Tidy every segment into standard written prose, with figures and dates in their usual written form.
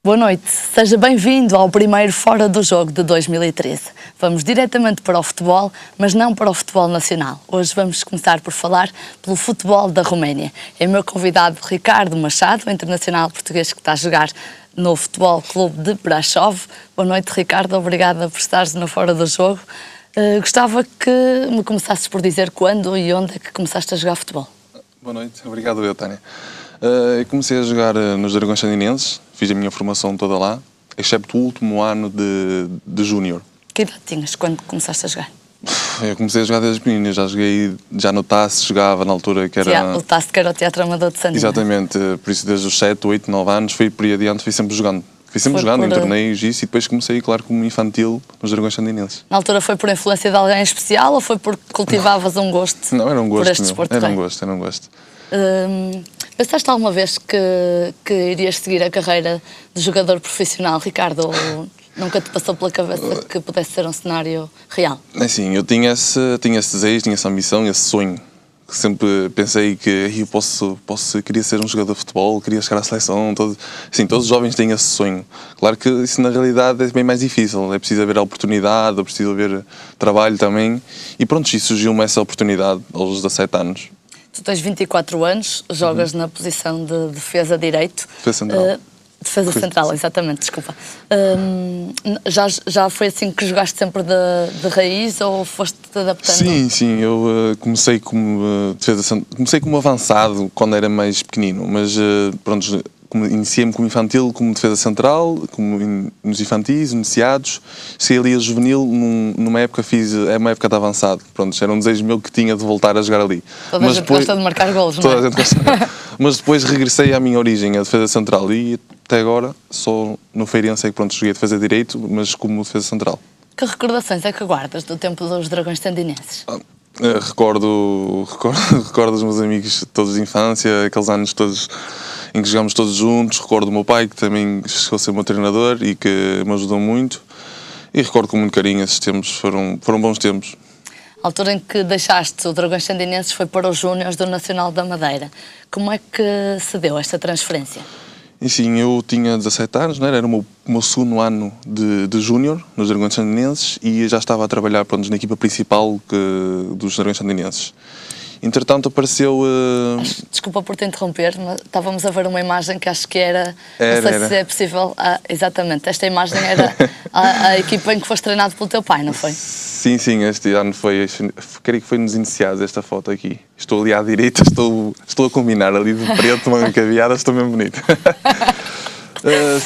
Boa noite, seja bem-vindo ao primeiro Fora do Jogo de 2013. Vamos diretamente para o futebol, mas não para o futebol nacional. Hoje vamos começar por falar pelo futebol da Roménia. É o meu convidado Ricardo Machado, internacional português que está a jogar no Futebol Clube de Brasov. Boa noite, Ricardo, obrigada por estares no Fora do Jogo. Gostava que me começasses por dizer quando e onde é que começaste a jogar futebol. Boa noite, obrigado eu, Tânia. Eu comecei a jogar nos Dragões Sandinenses, fiz a minha formação toda lá, excepto o último ano de júnior. Que idade tinhas quando começaste a jogar? Eu comecei a jogar desde pequenino, já joguei, já no TAS, jogava na altura que era... O TAS que era o Teatro Amador de Sandinha. Exatamente, por isso desde os 7, 8, 9 anos, fui por aí adiante, fui sempre jogando. Fui sempre jogando em torneios e depois comecei, claro, como infantil nos Dragões Sandinenses. Na altura foi por influência de alguém especial ou foi porque cultivavas um gosto? Não, era um gosto por este desporto? Era um gosto. Pensaste alguma vez que irias seguir a carreira de jogador profissional, Ricardo, ou nunca te passou pela cabeça que pudesse ser um cenário real? É assim, eu tinha esse desejo, tinha essa ambição, esse sonho. Sempre pensei que eu queria ser um jogador de futebol, queria chegar à seleção, todos os jovens têm esse sonho. Claro que isso na realidade é bem mais difícil, é preciso haver a oportunidade, é preciso haver trabalho também. E pronto, surgiu-me essa oportunidade aos 17 anos. Tu tens 24 anos, jogas na posição de defesa direito. Defesa central. Defesa central, exatamente, desculpa. Já foi assim que jogaste sempre de raiz ou foste-te adaptando? Sim, eu comecei como comecei como avançado quando era mais pequenino, mas pronto, iniciei-me como infantil, como defesa central, como nos infantis, iniciados. Cheguei ali a juvenil, numa época uma época de avançado. Pronto, era um desejo meu que tinha de voltar a jogar ali. Toda a gente gosta de marcar golos, não é? Toda a gente gosta. Mas depois regressei à minha origem, a defesa central, e até agora só no Feirense é que joguei a defesa direito, mas como defesa central. Que recordações é que guardas do tempo dos Dragões Sandinenses? Recordo os meus amigos todos de infância, aqueles anos todos em que jogámos todos juntos. Recordo o meu pai, que também chegou a ser meu treinador e que me ajudou muito. E recordo com muito carinho esses tempos, foram bons tempos. A altura em que deixaste o Dragões Sandinenses foi para os Júniores do Nacional da Madeira. Como é que se deu esta transferência? E sim, eu tinha 17 anos, não era? Era o meu segundo ano de júnior nos Dragões Sandinenses e já estava a trabalhar na equipa principal dos Dragões Sandinenses. Entretanto apareceu... Desculpa por te interromper, mas estávamos a ver uma imagem que acho que era não sei se é possível... exatamente, esta imagem era a equipa em que foste treinado pelo teu pai, não foi? Sim, este ano creio que foi nos iniciados esta foto aqui. Estou ali à direita, estou a combinar ali de preto, manga caveada, estou mesmo bonito.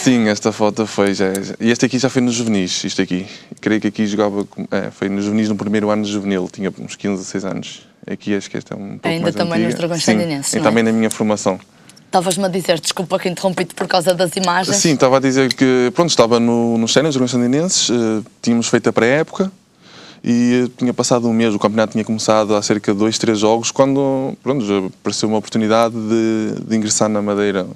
Sim, esta foto foi e este aqui já foi nos juvenis, isto aqui. Creio que aqui jogava, foi nos juvenis no primeiro ano de juvenil, tinha uns 15 a 16 anos. Aqui acho que esta é um pouco ainda mais também antiga. Nos Dragões Sandinenses, e também na minha formação. Estavas-me a dizer, desculpa que interrompi-te por causa das imagens. Sim, estava a dizer que, pronto, estava nos Séniores, Dragões Sandinenses, tínhamos feito a pré-época e tinha passado um mês, o campeonato tinha começado há cerca de 2, 3 jogos, quando, pronto, já apareceu uma oportunidade de ingressar na Madeira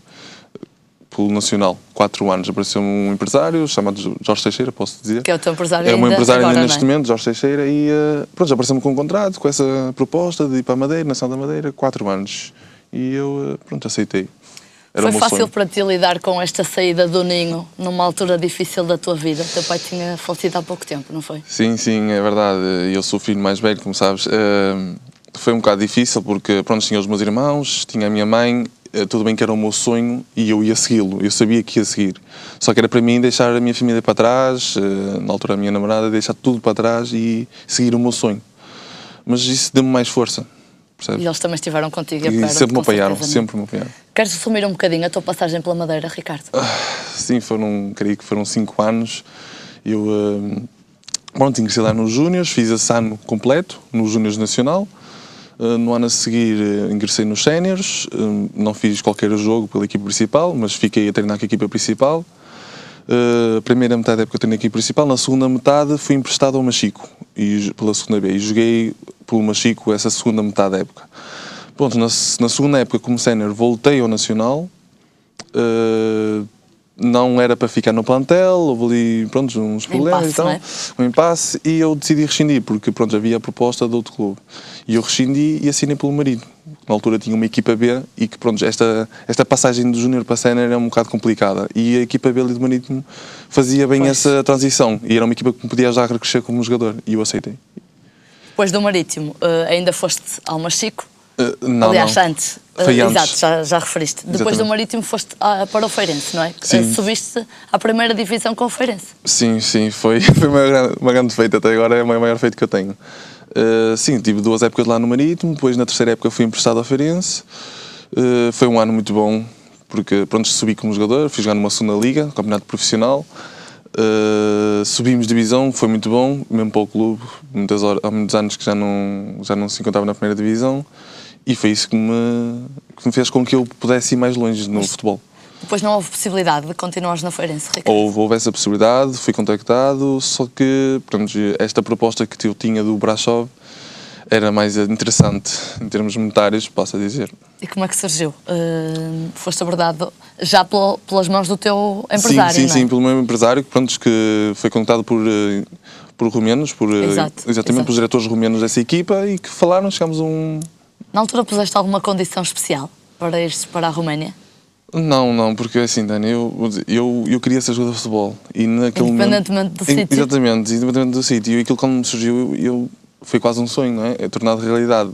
pelo Nacional. 4 anos, apareceu um empresário chamado Jorge Teixeira, posso dizer. Que é o teu empresário ainda. É o meu empresário agora, neste momento, Jorge Teixeira, e pronto, já apareceu-me com um contrato, com essa proposta de ir para a Madeira, Nacional da Madeira, 4 anos. E eu, pronto, aceitei. Foi fácil para ti lidar com esta saída do ninho numa altura difícil da tua vida? O teu pai tinha falecido há pouco tempo, não foi? Sim, é verdade. Eu sou o filho mais velho, como sabes. Foi um bocado difícil porque, pronto, tinha os meus irmãos, tinha a minha mãe, tudo bem que era o meu sonho e eu ia segui-lo, eu sabia que ia seguir. Só que era para mim deixar a minha família para trás, na altura a minha namorada, deixar tudo para trás e seguir o meu sonho. Mas isso deu-me mais força. Percebes? E eles também estiveram contigo e sempre me apoiaram, sempre me apoiaram. Queres resumir um bocadinho a tua passagem pela Madeira, Ricardo? Sim, creio que foram 5 anos. Eu, pronto, ingressei lá nos Júniores, fiz esse ano completo, nos Júniores Nacional. No ano a seguir ingressei nos Séniores, não fiz qualquer jogo pela equipa principal, mas fiquei a treinar com a equipa principal. A primeira metade da época eu treinei a equipa principal, na segunda metade fui emprestado ao Machico, pela segunda vez, e joguei pelo Machico essa segunda metade da época. Pronto, na segunda época como sénior voltei ao Nacional, não era para ficar no plantel, houve ali, pronto, uns problemas e tal, um impasse, e eu decidi rescindir, porque pronto, havia a proposta de outro clube. E eu rescindi e assinei pelo Marino, na altura tinha uma equipa B e que, pronto, esta passagem do júnior para a sénior era um bocado complicada. E a equipa B ali do Marítimo fazia bem essa transição. E era uma equipa que me podia ajudar a crescer como jogador. E eu aceitei. Depois do Marítimo, ainda foste ao Machico? Não, Aliás, não. antes. Foi antes. Exato, já referiste. Depois Exatamente. do Marítimo foste para o Feirense, não é? Sim. Subiste à primeira divisão com o Feirense. Sim, foi uma grande feita. Até agora é o maior feito que eu tenho. Sim, tive 2 épocas lá no Marítimo, depois na terceira época fui emprestado ao Feirense. Foi um ano muito bom, porque pronto, subi como jogador, fui jogar numa segunda liga, campeonato profissional. Subimos divisão, foi muito bom, mesmo para o clube. Há muitos anos que já não se encontrava na primeira divisão. E foi isso que me fez com que eu pudesse ir mais longe no futebol. Depois não houve possibilidade de continuares na Feirense, Ricardo? Houve essa possibilidade, fui contactado, só que pronto, esta proposta que eu tinha do Brasov era mais interessante em termos monetários, posso dizer. E como é que surgiu? Foste abordado já pelas mãos do teu empresário, não é? Sim, pelo meu empresário, pronto, que foi contactado por romenos, exatamente pelos diretores romenos dessa equipa e que falaram, chegámos a um... Na altura puseste alguma condição especial para ires para a Roménia? Não, porque assim, Dani, eu queria ser jogador de futebol e naquele independentemente do sítio? Exatamente, independentemente do sítio. E aquilo quando me surgiu, foi quase um sonho, não é? É tornado realidade.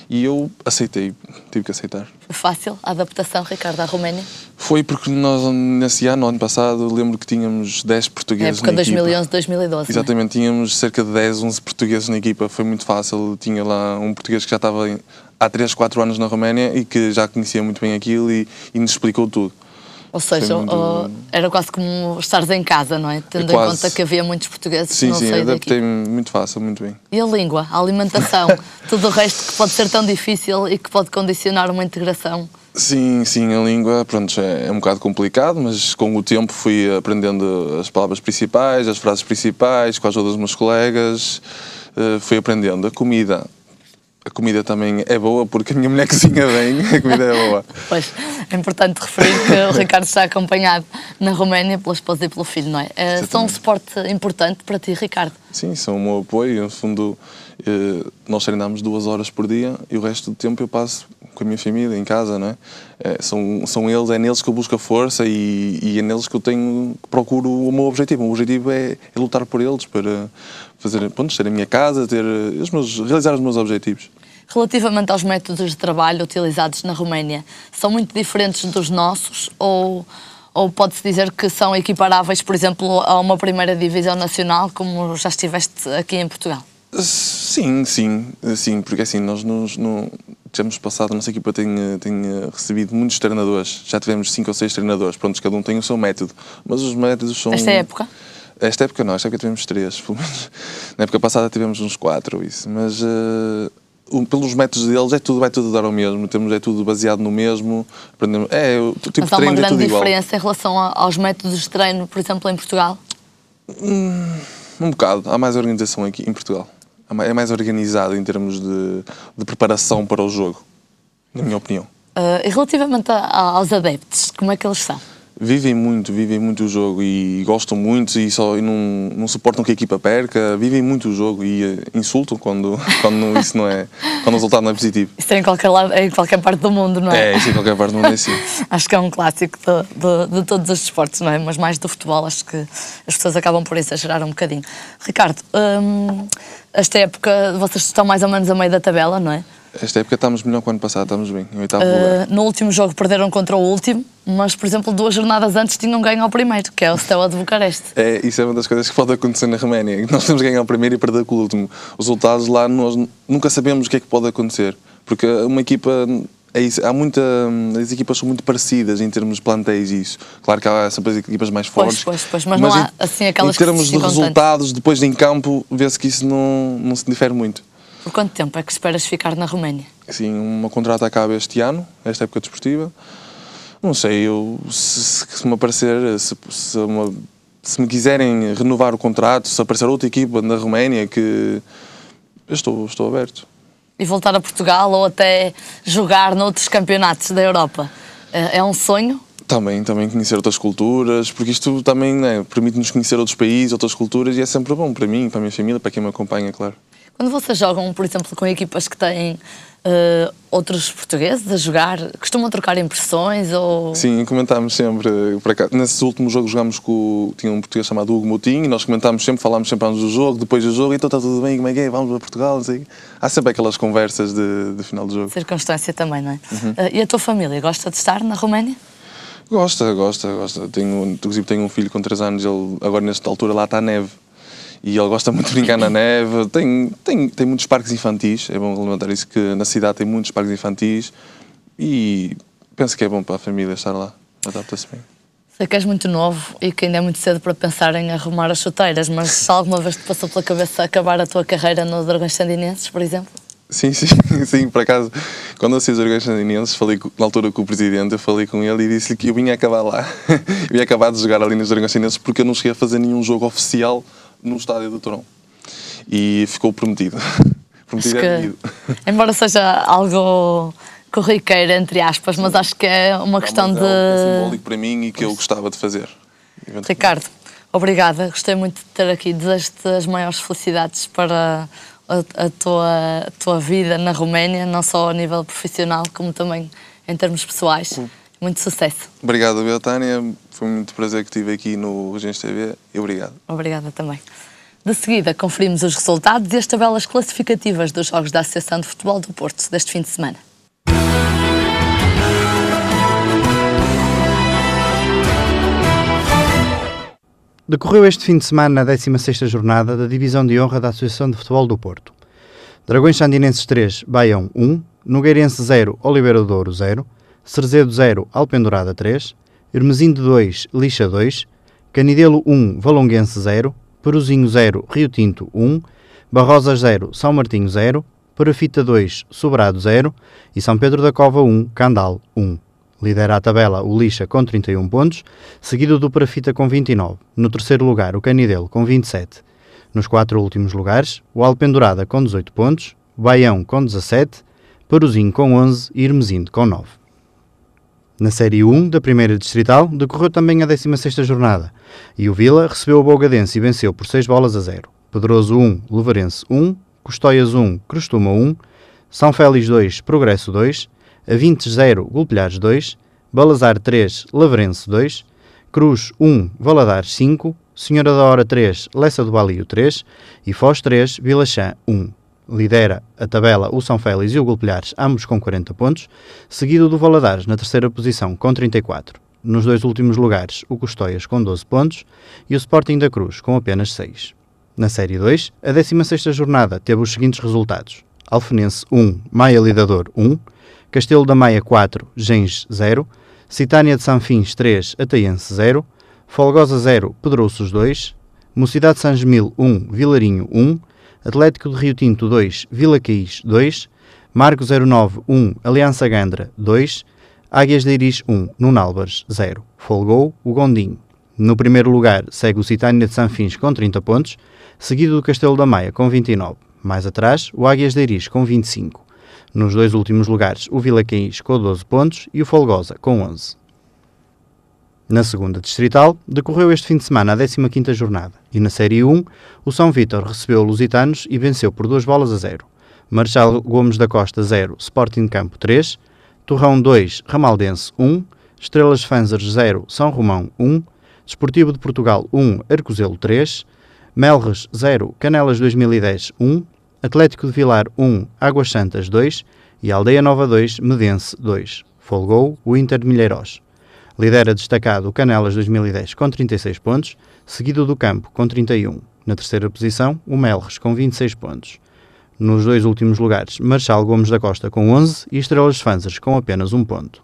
E eu aceitei, tive que aceitar. Foi fácil a adaptação, Ricardo, à Roménia? Foi porque nós, nesse ano passado, lembro que tínhamos 10 portugueses na equipa. Época 2011-2012. Exatamente, tínhamos cerca de 10, 11 portugueses na equipa. Foi muito fácil. Tinha lá um português que já estava há 3, 4 anos na Roménia e que já conhecia muito bem aquilo e nos explicou tudo. Ou seja, era quase como estares em casa, não é? Tendo em conta que havia muitos portugueses que não saíam daqui. Sim, adaptei-me muito fácil, muito bem. E a língua, a alimentação, tudo o resto que pode ser tão difícil e que pode condicionar uma integração? Sim, a língua, pronto, é um bocado complicado, mas com o tempo fui aprendendo as palavras principais, as frases principais, com a ajuda dos meus colegas, fui aprendendo. A comida também é boa, porque a minha mulher cozinha bem, a comida é boa. Pois, é importante referir que o Ricardo está acompanhado na Roménia pela esposa e pelo filho, não é? São um suporte importante para ti, Ricardo? Sim, são o meu apoio. No fundo, nós treinamos 2 horas por dia e o resto do tempo eu passo com a minha família, em casa, não é? São eles, é neles que eu busco a força e é neles que eu procuro o meu objetivo. O meu objetivo é lutar por eles, para ter a minha casa, realizar os meus objetivos. Relativamente aos métodos de trabalho utilizados na Roménia, são muito diferentes dos nossos ou pode-se dizer que são equiparáveis, por exemplo, a uma primeira divisão nacional, como já estiveste aqui em Portugal? Sim, porque assim, nós temos passado, a nossa equipa tem recebido muitos treinadores, já tivemos 5 ou 6 treinadores, pronto, cada um tem o seu método, mas os métodos são... Esta época? Esta época não, esta época tivemos 3, pelo menos. Na época passada tivemos uns 4, isso, mas pelos métodos deles vai tudo dar ao mesmo, é tudo baseado no mesmo, aprendemos, o tipo mas de treino é tudo igual. Mas há uma grande diferença em relação aos métodos de treino, por exemplo, em Portugal? Um bocado, há mais organização aqui em Portugal. É mais organizado em termos de preparação para o jogo, na minha opinião. E relativamente aos adeptos, como é que eles são? Vivem muito o jogo e gostam muito e não suportam que a equipa perca, vivem muito o jogo e insultam quando isso não é, quando o resultado não é positivo. Isso é em qualquer parte do mundo, não é? Isso em qualquer parte do mundo é assim. Acho que é um clássico de todos os desportos, não é? Mas mais do futebol, acho que as pessoas acabam por exagerar um bocadinho. Ricardo, esta época vocês estão mais ou menos a meio da tabela, não é? Esta época estamos melhor que o ano passado, estamos bem, em 8º lugar. No último jogo perderam contra o último, mas, por exemplo, 2 jornadas antes tinham ganho ao primeiro, que é o Steaua de Bucareste. Isso é uma das coisas que pode acontecer na Roménia. Nós temos que ganhar o primeiro e perder com o último. Os resultados lá, nós nunca sabemos o que é que pode acontecer, porque uma equipa... as equipas são muito parecidas em termos de plantéis e isso. Claro que há sempre as equipas mais fortes. Pois, mas não há assim aquelas que se em termos de resultados, depois em campo, vê-se que isso não se difere muito. Por quanto tempo é que esperas ficar na Roménia? Sim, uma contrata acaba este ano, esta época desportiva. Não sei, se me aparecer, se me quiserem renovar o contrato, se aparecer outra equipa na Roménia, que eu estou aberto. E voltar a Portugal ou até jogar noutros campeonatos da Europa? É um sonho? Também conhecer outras culturas, porque isto também permite-nos conhecer outros países, outras culturas, e é sempre bom para mim, para a minha família, para quem me acompanha, claro. Quando vocês jogam, por exemplo, com equipas que têm outros portugueses a jogar, costumam trocar impressões ou... Sim, comentámos sempre, por acaso, nesses últimos jogos jogámos com, tinha um português chamado Hugo Moutinho, e nós comentámos sempre, falámos sempre antes do jogo, depois do jogo, então está tudo bem, como é que é, vamos para Portugal, não sei. Há sempre aquelas conversas de final do jogo. Circunstância também, não é? E a tua família gosta de estar na Roménia? Gosta. Inclusive tenho um filho com 3 anos, ele agora nesta altura lá está a neve. E ele gosta muito de brincar na neve, tem muitos parques infantis, é bom levantar isso, que na cidade tem muitos parques infantis e penso que é bom para a família estar lá, adapta-se bem. Sei que és muito novo e que ainda é muito cedo para pensar em arrumar as chuteiras, mas se alguma vez te passou pela cabeça acabar a tua carreira no Dragões Sandinenses, por exemplo? Sim, por acaso, quando eu saí dos Dragões Sandinenses, falei na altura com o presidente, eu falei com ele e disse-lhe que eu vinha acabar lá, eu ia acabar de jogar ali nos Dragões Sandinenses porque eu não cheguei a fazer nenhum jogo oficial no estádio do Torão. E ficou prometido. Prometido é devido. Embora seja algo corriqueiro, entre aspas, mas acho que é uma questão de... É simbólico para mim e que eu gostava de fazer. Ricardo, obrigada. Gostei muito de ter aqui. Desejo-te as maiores felicidades para a tua vida na Roménia, não só a nível profissional, como também em termos pessoais. Muito sucesso. Obrigado, Tânia. Foi muito prazer que estive aqui no Regiões TV e obrigado. Obrigada também. De seguida, conferimos os resultados e as tabelas classificativas dos jogos da Associação de Futebol do Porto deste fim de semana. Decorreu este fim de semana a 16ª jornada da Divisão de Honra da Associação de Futebol do Porto. Dragões Sandinenses 3, Baião 1, Nogueirense 0, Oliveira do Douro 0, Cerzedo 0, Alpendurada 3, Hermesinde 2, Lixa 2, Canidelo 1, Valonguense 0, Peruzinho 0, Rio Tinto 1, Barrosas 0, São Martinho 0, Parafita 2, Sobrado 0 e São Pedro da Cova 1, Candal 1. Lidera a tabela o Lixa com 31 pontos, seguido do Parafita com 29. No terceiro lugar, o Canidelo com 27. Nos 4 últimos lugares, o Alpendurada com 18 pontos, o Baião com 17, Peruzinho com 11 e Hermesinde com 9. Na Série 1 da Primeira Distrital decorreu também a 16ª jornada e o Vila recebeu o Bogadense e venceu por 6-0. Pedroso 1, Levarense 1, Custóias 1, Crostuma 1, São Félix 2, Progresso 2, Avintes 0, Golpilhares 2, Balazar 3, Lavrense 2, Cruz 1, Valadares 5, Senhora da Hora 3, Lessa do Balio 3 e Foz 3, Vilachã 1. Lidera a tabela o São Félix e o Golpilhares, ambos com 40 pontos, seguido do Valadares na terceira posição com 34. Nos 2 últimos lugares, o Custóias com 12 pontos e o Sporting da Cruz com apenas 6. Na Série 2, a 16ª jornada teve os seguintes resultados: Alfenense 1, Maia Lidador 1, Castelo da Maia 4, Gens 0, Citânia de Sanfins 3, Ataiense 0, Folgosa 0, Pedrouços 2, Mocidade de Sangemil 1, Vilarinho 1, Atlético de Rio Tinto 2, Vila Caís 2, Marco 09 1, Aliança Gandra 2, Águias de Iris 1, Nunalbas 0. Folgou o Gondim. No primeiro lugar segue o Citânia de Sanfins com 30 pontos, seguido do Castelo da Maia com 29. Mais atrás, o Águias de Iris com 25. Nos 2 últimos lugares, o Vila Caís com 12 pontos e o Folgosa com 11. Na segunda distrital, decorreu este fim de semana a 15ª jornada e na Série 1, o São Vítor recebeu o Lusitanos e venceu por 2-0. Marechal Gomes da Costa 0, Sporting Campo 3, Torrão 2, Ramaldense 1, Estrelas Fanzers 0, São Romão 1, Desportivo de Portugal 1, Arcozelo 3, Melres 0, Canelas 2010 1, Atlético de Vilar 1, Águas Santas 2 e Aldeia Nova 2, Medense 2. Folgou o Inter de Milheiros. Lidera destacado o Canelas 2010 com 36 pontos, seguido do Campo com 31. Na terceira posição, o Melres com 26 pontos. Nos 2 últimos lugares, Marechal Gomes da Costa com 11 e Estrelas Fanzers com apenas 1 ponto.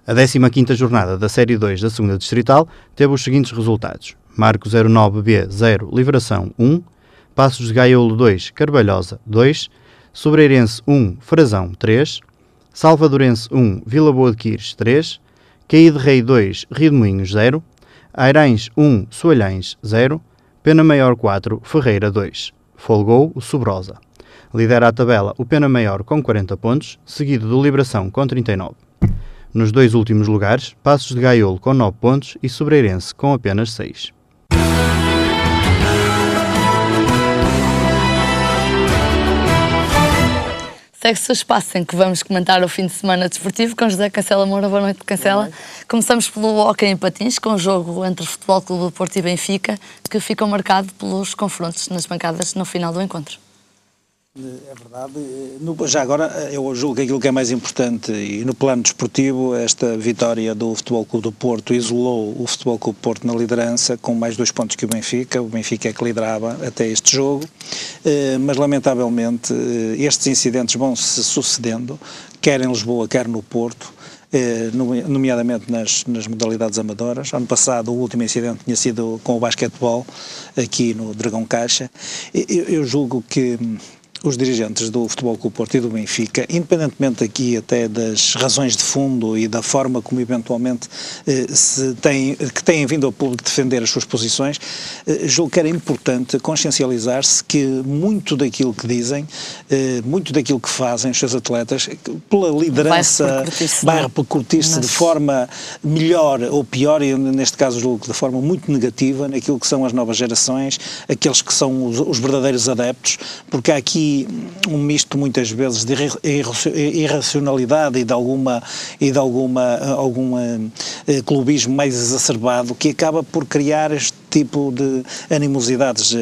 A 15ª jornada da Série 2 da segunda distrital teve os seguintes resultados: Marco 09B 0, Livração 1, Passos de Gaiolo 2, Carvalhosa 2, Sobreirense 1, Frazão 3, Salvadorense 1, Vila Boa de Quires 3, Caí de Rei 2, Rio de Moinhos 0, Airães 1, Soalhães 0, Pena Maior 4, Ferreira 2. Folgou o Sobrosa. Lidera a tabela o Pena Maior com 40 pontos, seguido do Liberação com 39. Nos 2 últimos lugares, Passos de Gaiolo com 9 pontos e Sobreirense com apenas 6. segue-se o espaço em que vamos comentar o fim de semana desportivo com José Cancela Moura. Boa noite, Cancela. Começamos pelo hóquei em patins, com o jogo entre o Futebol Clube do Porto e Benfica, que ficou marcado pelos confrontos nas bancadas no final do encontro. É verdade. Já agora, eu julgo que aquilo que é mais importante, e no plano desportivo, esta vitória do Futebol Clube do Porto isolou o Futebol Clube do Porto na liderança, com mais 2 pontos que o Benfica é que liderava até este jogo, mas lamentavelmente estes incidentes vão se sucedendo, quer em Lisboa, quer no Porto, nomeadamente nas modalidades amadoras. Ano passado o último incidente tinha sido com o basquetebol, aqui no Dragão Caixa. Eu julgo que os dirigentes do Futebol Clube do Porto e do Benfica, independentemente aqui até das razões de fundo e da forma como eventualmente que têm vindo ao público defender as suas posições, julgo que era importante consciencializar-se que muito daquilo que dizem, muito daquilo que fazem os seus atletas, pela liderança vai repercutir-se de forma melhor ou pior, e neste caso julgo que de forma muito negativa, naquilo que são as novas gerações, aqueles que são os verdadeiros adeptos, porque há aqui um misto muitas vezes de irracionalidade e de algum clubismo mais exacerbado, que acaba por criar este tipo de animosidades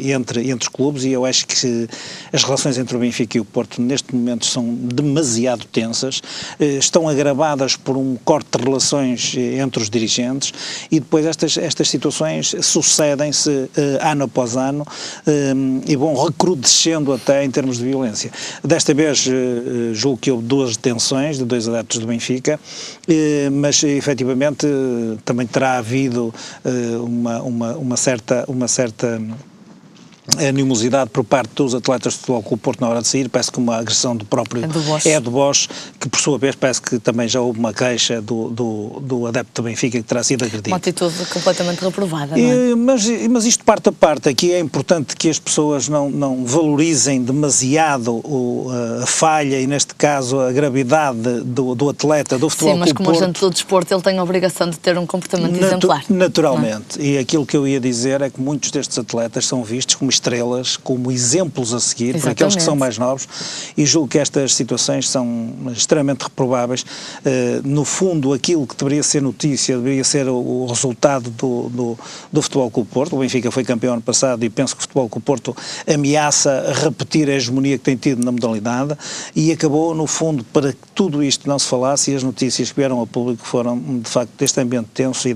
entre os clubes, e eu acho que as relações entre o Benfica e o Porto neste momento são demasiado tensas, estão agravadas por um corte de relações entre os dirigentes, e depois estas situações sucedem-se ano após ano e vão recrudescendo até em termos de violência. Desta vez julgo que houve 2 detenções de 2 adeptos do Benfica, mas efetivamente também terá havido uma certa animosidade por parte dos atletas do Futebol Clube do Porto na hora de sair. Parece que uma agressão do próprio Ed Bosch, que por sua vez parece que também já houve uma queixa do adepto do Benfica que terá sido agredido. Uma atitude completamente reprovada, não é? Mas isto parte a parte. Aqui é importante que as pessoas não valorizem demasiado a falha e, neste caso, a gravidade do atleta do Futebol Clube do Porto. Sim, mas como agente do desporto ele tem a obrigação de ter um comportamento exemplar. Naturalmente. E aquilo que eu ia dizer é que muitos destes atletas são vistos como estrelas, como exemplos a seguir, por aqueles que são mais novos, e julgo que estas situações são extremamente reprováveis. No fundo, aquilo que deveria ser notícia, deveria ser o resultado do Futebol Clube do Porto. O Benfica foi campeão ano passado e penso que o Futebol Clube do Porto ameaça repetir a hegemonia que tem tido na modalidade, e acabou, no fundo, para que tudo isto não se falasse, e as notícias que vieram ao público foram, de facto, deste ambiente tenso e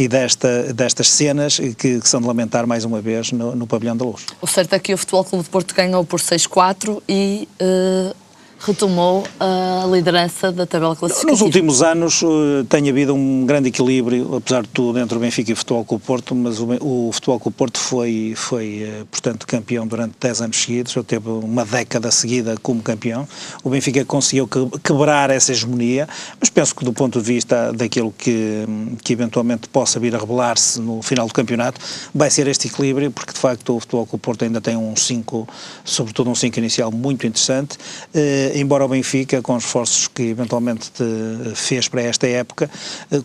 destas cenas que são de lamentar mais uma vez no Pavilhão da Luz. O certo é que o Futebol Clube de Porto ganhou por 6-4 e retomou a liderança da tabela classificativa. Nos últimos anos tem havido um grande equilíbrio, apesar de tudo, entre o Benfica e o Futebol Clube do Porto, mas o Futebol Clube do Porto foi, portanto, campeão durante 10 anos seguidos, ou teve uma década seguida como campeão. O Benfica conseguiu quebrar essa hegemonia, mas penso que do ponto de vista daquilo que eventualmente possa vir a revelar-se no final do campeonato, vai ser este equilíbrio, porque de facto o Futebol Clube do Porto ainda tem um 5, sobretudo um 5 inicial muito interessante, embora o Benfica, com os esforços que eventualmente fez para esta época,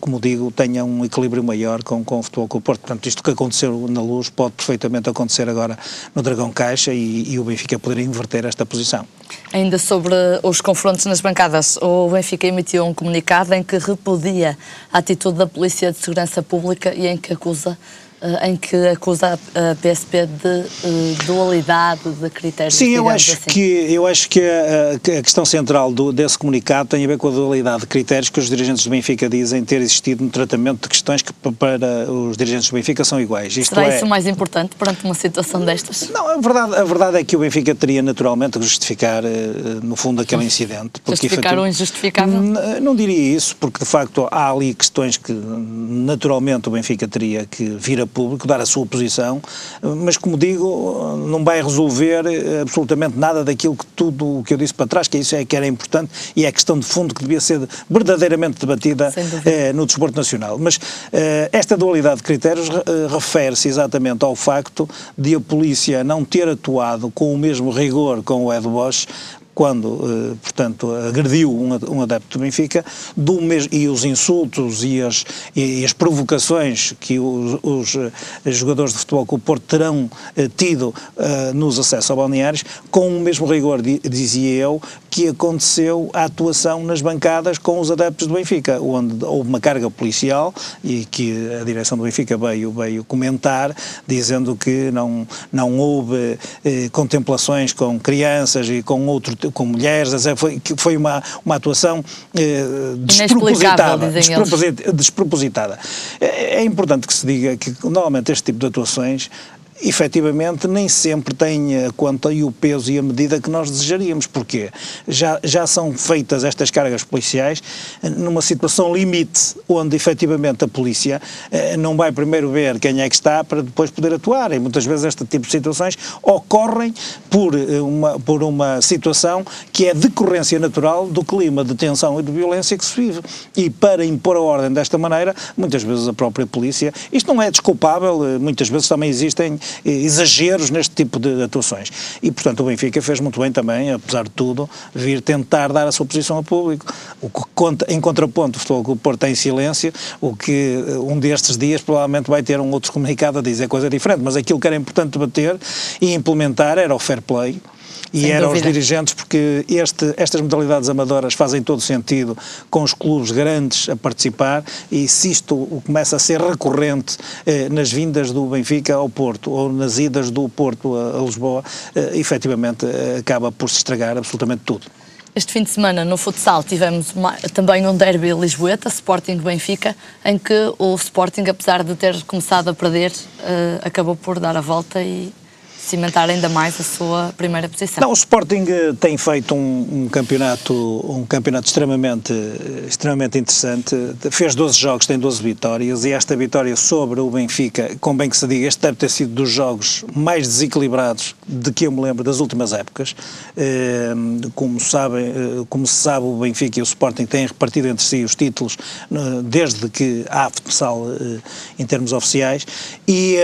como digo, tenha um equilíbrio maior com o Futebol Clube do Porto. Portanto, isto que aconteceu na Luz pode perfeitamente acontecer agora no Dragão Caixa e o Benfica poder inverter esta posição. Ainda sobre os confrontos nas bancadas, o Benfica emitiu um comunicado em que repudia a atitude da Polícia de Segurança Pública e em que acusa a PSP de dualidade de critérios. Sim, eu acho que a questão central desse comunicado tem a ver com a dualidade de critérios que os dirigentes do Benfica dizem ter existido no tratamento de questões que para os dirigentes do Benfica são iguais. Será isso o mais importante perante uma situação destas? Não, a verdade é que o Benfica teria naturalmente que justificar, no fundo, aquele incidente. Justificar o injustificável? Não diria isso, porque de facto há ali questões que naturalmente o Benfica teria que vir a público, dar a sua posição, mas como digo, não vai resolver absolutamente nada daquilo que tudo o que eu disse para trás, que isso é que era importante e é a questão de fundo que devia ser verdadeiramente debatida no desporto nacional. Mas esta dualidade de critérios refere-se exatamente ao facto de a polícia não ter atuado com o mesmo rigor com o Ed Bosch, quando, portanto, agrediu um adepto do Benfica, e os insultos e as provocações que os jogadores de Futebol Clube do Porto terão tido nos acessos a balneários, com o mesmo rigor, dizia eu, que aconteceu a atuação nas bancadas com os adeptos do Benfica, onde houve uma carga policial e que a direção do Benfica veio comentar, dizendo que não houve contemplações com crianças e com mulheres, foi uma atuação despropositada. É importante que se diga que normalmente este tipo de atuações efetivamente nem sempre tem a conta e o peso e a medida que nós desejaríamos. Porquê? Já são feitas estas cargas policiais numa situação limite, onde efetivamente a polícia não vai primeiro ver quem é que está para depois poder atuar, e muitas vezes este tipo de situações ocorrem por uma situação que é decorrência natural do clima de tensão e de violência que se vive, e para impor a ordem desta maneira, muitas vezes a própria polícia, isto não é desculpável, muitas vezes também existem exageros neste tipo de atuações, e portanto o Benfica fez muito bem também, apesar de tudo, vir tentar dar a sua posição ao público. Em contraponto, o Futebol Clube do Porto está em silêncio, o que um destes dias provavelmente vai ter um outro comunicado a dizer coisa diferente, mas aquilo que era importante debater e implementar era o fair play, e eram os dirigentes, porque estas modalidades amadoras fazem todo sentido com os clubes grandes a participar, e se isto começa a ser recorrente nas vindas do Benfica ao Porto, ou nas idas do Porto a Lisboa, efetivamente acaba por se estragar absolutamente tudo. Este fim de semana no futsal tivemos também um derby lisboeta, Sporting-Benfica, em que o Sporting, apesar de ter começado a perder, acabou por dar a volta e cimentar ainda mais a sua primeira posição. Não, o Sporting tem feito um campeonato extremamente interessante, fez 12 jogos, tem 12 vitórias, e esta vitória sobre o Benfica, com bem que se diga, este deve ter sido dos jogos mais desequilibrados de que eu me lembro das últimas épocas. Como se sabe, o Benfica e o Sporting têm repartido entre si os títulos desde que há futsal em termos oficiais, e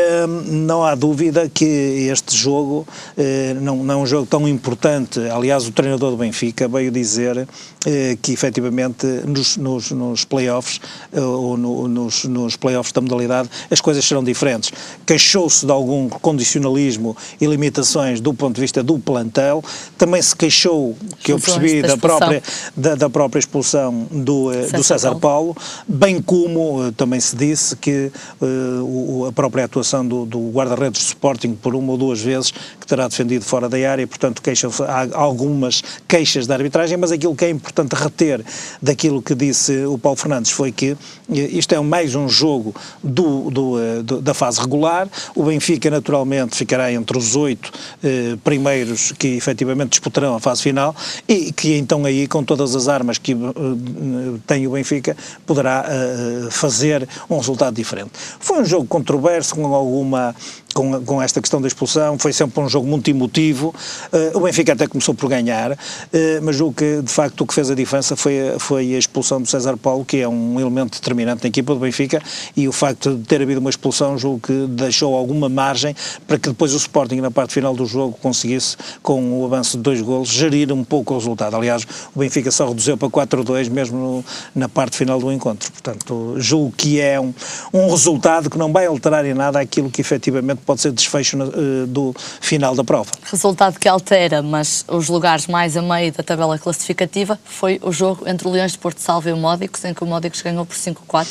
não há dúvida que este jogo não é um jogo tão importante. Aliás, o treinador do Benfica veio dizer que efetivamente nos playoffs ou nos playoffs da modalidade as coisas serão diferentes. Queixou-se de algum condicionalismo e limitações do ponto de vista do plantel, também se queixou, que eu percebi, da própria expulsão do César Paulo, bem como também se disse que a própria atuação do guarda-redes do Sporting por uma ou duas vezes, que terá defendido fora da área, portanto há algumas queixas da arbitragem, mas aquilo que é importante reter daquilo que disse o Paulo Fernandes foi que isto é mais um jogo da fase regular. O Benfica naturalmente ficará entre os 8 primeiros que efetivamente disputarão a fase final, e que então aí, com todas as armas que tem o Benfica, poderá fazer um resultado diferente. Foi um jogo controverso, com esta questão da expulsão, foi sempre um jogo muito emotivo. O Benfica até começou por ganhar, mas julgo que de facto o que fez a diferença foi a expulsão do César Paulo, que é um elemento determinante na equipa do Benfica, e o facto de ter havido uma expulsão julgo que deixou alguma margem para que depois o Sporting, na parte final do jogo, conseguisse, com o avanço de 2 golos, gerir um pouco o resultado. Aliás, o Benfica só reduziu para 4-2 mesmo na parte final do encontro. Portanto, julgo que é um resultado que não vai alterar em nada aquilo que efetivamente pode ser desfecho do final da prova. Resultado que altera, mas os lugares mais a meio da tabela classificativa, foi o jogo entre o Leões de Porto Salvo e o Módicos, em que o Módicos ganhou por 5-4.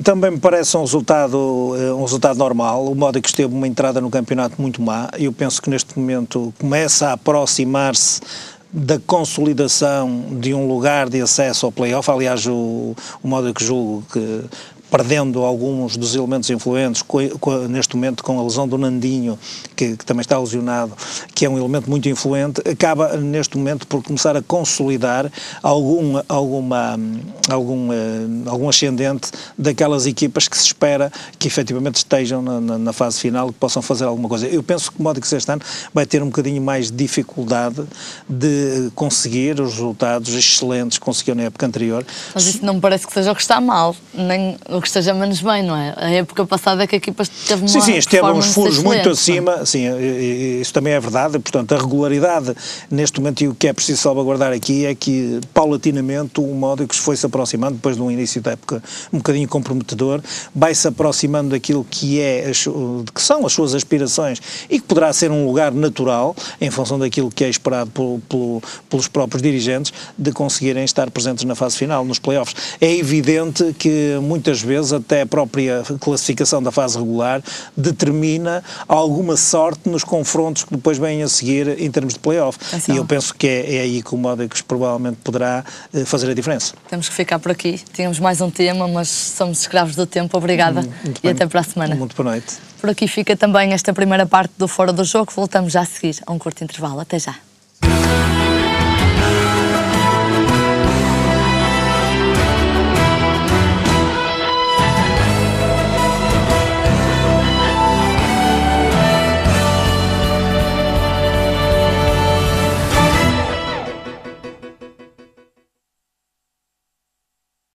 Também me parece um resultado normal. O Módicos teve uma entrada no campeonato muito má, e eu penso que neste momento começa a aproximar-se da consolidação de um lugar de acesso ao play-off. Aliás, o Módicos, julgo que, perdendo alguns dos elementos influentes, neste momento com a lesão do Nandinho, que também está lesionado, que é um elemento muito influente, acaba neste momento por começar a consolidar algum ascendente daquelas equipas que se espera que efetivamente estejam na fase final, que possam fazer alguma coisa. Eu penso que o Módicos este ano vai ter um bocadinho mais de dificuldade de conseguir os resultados excelentes que conseguiu na época anterior. Mas isso não me parece que seja o que está mal, nem que esteja menos bem, não é? A época passada é que a equipa teve uma Sim, esteve uns furos muito excelente, acima, sim, isso também é verdade, portanto a regularidade neste momento, e o que é preciso salvaguardar aqui é que paulatinamente o Módicos foi-se aproximando, depois de um início da época um bocadinho comprometedor, vai-se aproximando daquilo que são as suas aspirações e que poderá ser um lugar natural, em função daquilo que é esperado pelos próprios dirigentes, de conseguirem estar presentes na fase final, nos playoffs. É evidente que muitas vezes até a própria classificação da fase regular determina alguma sorte nos confrontos que depois vêm a seguir em termos de playoff. E eu penso que é aí que o Módicos provavelmente poderá fazer a diferença. Temos que ficar por aqui. Tínhamos mais um tema, mas somos escravos do tempo. Obrigada e até para a semana. Muito boa noite. Por aqui fica também esta primeira parte do Fora do Jogo. Voltamos já a seguir a um curto intervalo. Até já.